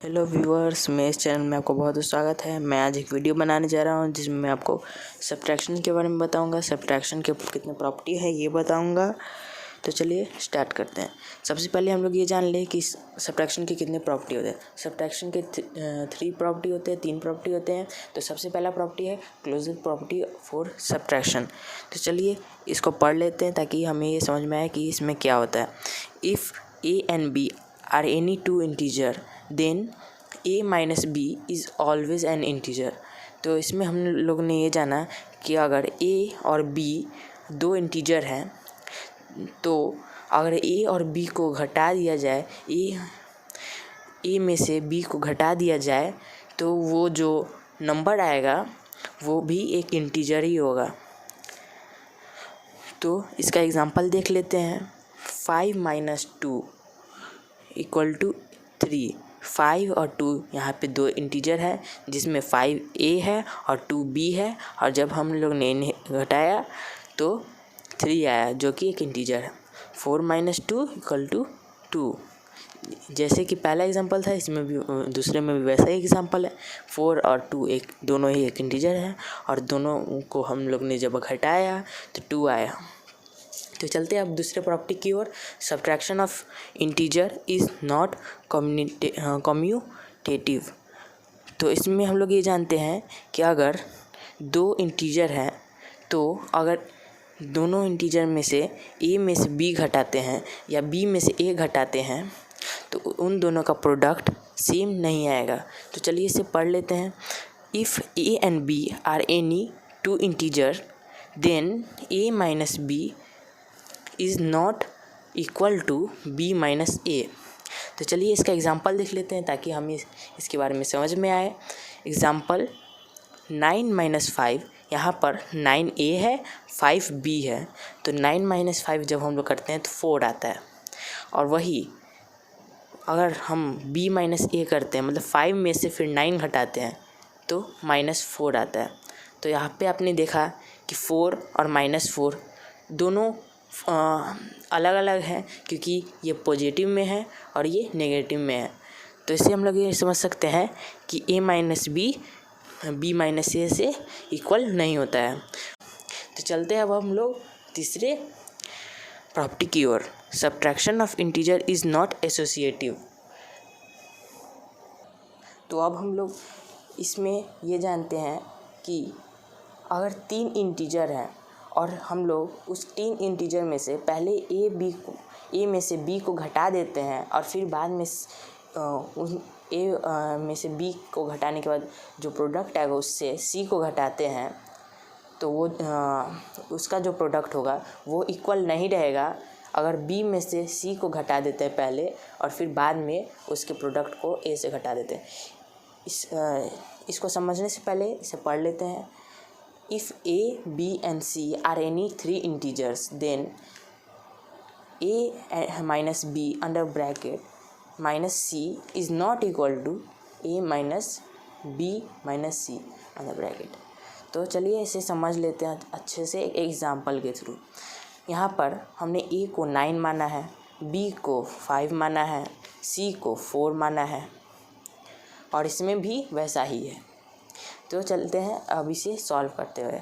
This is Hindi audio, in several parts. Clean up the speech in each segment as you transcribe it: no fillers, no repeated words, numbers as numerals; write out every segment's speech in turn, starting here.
हेलो व्यूअर्स, मैं इस चैनल में आपको बहुत स्वागत है। मैं आज एक वीडियो बनाने जा रहा हूं जिसमें मैं आपको सब्ट्रैक्शन के बारे में बताऊंगा। सब्ट्रैक्शन के कितने प्रॉपर्टी है ये बताऊंगा। तो चलिए स्टार्ट करते हैं। सबसे पहले हम लोग ये जान लें कि सब्ट्रैक्शन के कितने प्रॉपर्टी होते हैं। सब्ट्रैक्शन के 3 प्रॉपर्टी होते हैं, 3 प्रॉपर्टी होते हैं। तो सबसे पहला प्रॉपर्टी है क्लोजर प्रॉपर्टी फॉर सब्ट्रैक्शन। तो चलिए इसको पढ़ लेते हैं ताकि हमें ये समझ में आए कि इसमें क्या होता है। If a and b are any two integer then a minus b is always an integer। तो इसमें हम लोग ने ये जाना कि अगर a और b दो इंटीजर हैं तो अगर a और b को घटा दिया जाए, a में से b को घटा दिया जाए तो वो जो नंबर आएगा वो भी एक इंटीजर ही होगा। तो इसका एग्जांपल देख लेते हैं। 5 - 2 = 3। 5 और 2 यहाँ पे दो इंटीजर है जिसमें 5a है और 2b है, और जब हम लोग ने इन्हें घटाया तो 3 आया जो कि एक इंटीजर है। 4 - 2 = 2। जैसे कि पहला एग्जांपल था, इसमें भी दूसरे में भी वैसा ही एग्जांपल है। 4 और 2 दोनों ही एक इंटीजर है और दोनों को हम लोग ने जब घटाया तो 2 आया। तो चलते हैं अब दूसरे प्रॉपर्टी की ओर। Subtraction of integer is not commutative. तो इसमें हम लोग ये जानते हैं कि अगर दो इंटीजर हैं तो अगर दोनों इंटीजर में से a में से b घटाते हैं या b में से a घटाते हैं तो उन दोनों का प्रोडक्ट सेम नहीं आएगा। तो चलिए इसे पढ़ लेते हैं। If a and b are any two integer then a minus b is not equal to b minus a। तो चलिए इसका एग्जांपल देख लेते हैं ताकि हमें इसके बारे में समझ में आए। एग्जांपल 9 - 5, यहाँ पर 9a है, 5b है। तो 9 - 5 जब हम लोग करते हैं तो 4 आता है। और वही अगर हम b माइनस a करते हैं, मतलब 5 में से फिर 9 घटाते हैं तो -4 आता है। तो यहाँ पे आपने देखा कि 4 और -4 दोनों अलग अलग हैं क्योंकि ये पॉजिटिव में है और ये नेगेटिव में है। तो इससे हम लोग ये समझ सकते हैं कि a minus b minus a से इक्वल नहीं होता है। तो चलते हैं अब हम लोग तीसरे प्रॉपर्टी की ओर। Subtraction of integer is not associative. तो अब हम लोग इसमें ये जानते हैं कि अगर 3 इंटीजर हैं और हम लोग उस 3 इंटीजर में से पहले a में से b को घटा देते हैं और फिर बाद में उस a में से b को घटाने के बाद जो प्रोडक्ट आएगा उससे c को घटाते हैं तो वो उसका जो प्रोडक्ट होगा वो इक्वल नहीं रहेगा अगर b में से c को घटा देते हैं पहले और फिर बाद में उसके प्रोडक्ट को a से घटा देते हैं। इसको समझने से पहले इसे पढ़ लेते हैं। If a, b and c are any 3 integers then a minus b under bracket minus c is not equal to a minus b minus c under bracket। तो चलिए इसे समझ लेते हैं अच्छे से एक एग्जांपल के थ्रू। यहाँ पर हमने a को 9 माना है, b को 5 माना है, c को 4 माना है और इसमें भी वैसा ही है। तो चलते हैं अब इसे सॉल्व करते हुए।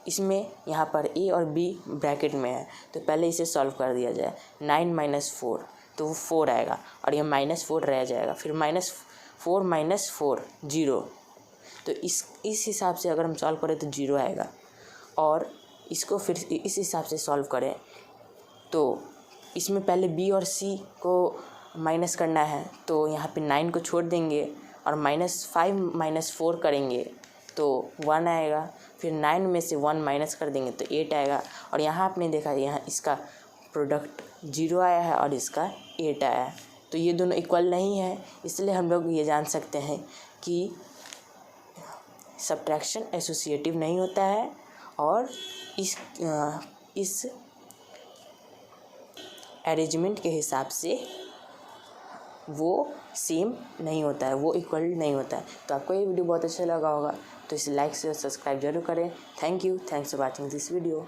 इसमें यहाँ पर a और b ब्रैकेट में है तो पहले इसे सॉल्व कर दिया जाए। 9 - 4 तो वो 4 आएगा और ये -4 रह जाएगा। फिर -4 - 4 0। तो इस हिसाब से अगर हम सॉल्व करें तो 0 आएगा। और इसको फिर इस हिसाब से सॉल्व करें तो इसमें पहले b और c को माइनस करना है तो यहाँ पे 9 को छोड़ देंगे और -5 - 4 करेंगे तो 1 आएगा। फिर 9 में से 1 माइनस कर देंगे तो 8 आएगा। और यहाँ आपने देखा यहाँ इसका प्रोडक्ट 0 आया है और इसका 8 आया है। तो ये दोनों इक्वल नहीं है, इसलिए हम लोग ये जान सकते हैं कि सब्ट्रैक्शन एसोसिएटिव नहीं होता है और इस अरेंजमेंट के हिसाब से वो सेम नहीं होता है, वो इक्वल नहीं होता है। तो आपको ये वीडियो बहुत अच्छा लगा होगा तो इसे लाइक शेयर सब्सक्राइब जरूर करें। Thank you, thanks for watching this video.